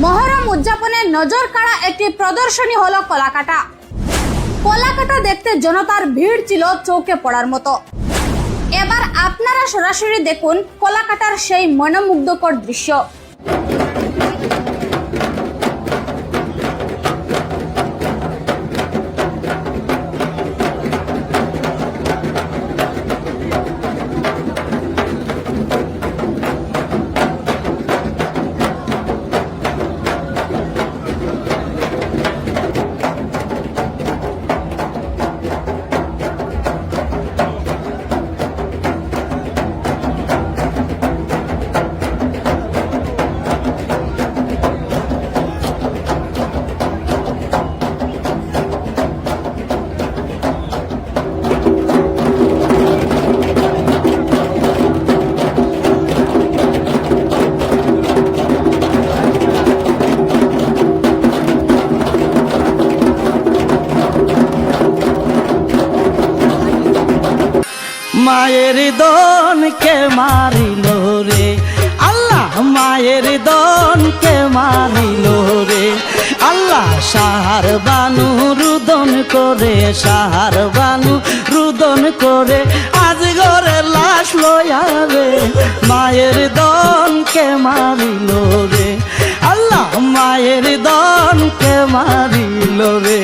মহরম উদযাপনে নজর কাড়া একটি প্রদর্শনী হলো কলাকাটা। কলাকাটা দেখতে জনতার ভিড় ছিল চৌকে পড়ার মতো। এবার আপনারা সরাসরি দেখুন কলাকাটার সেই মনোমুগ্ধকর দৃশ্য। মায়ের দনকে মারিল রে আল্লাহ, মায়ের দনকে মারিল রে আল্লাহ। সাহার বানু রুদন করে, সাহার বানু রুদন করে আজ ঘরে লাশ লয়া রে। মায়ের দনকে মারিল রে আল্লাহ, মায়ের দনকে মারিল রে।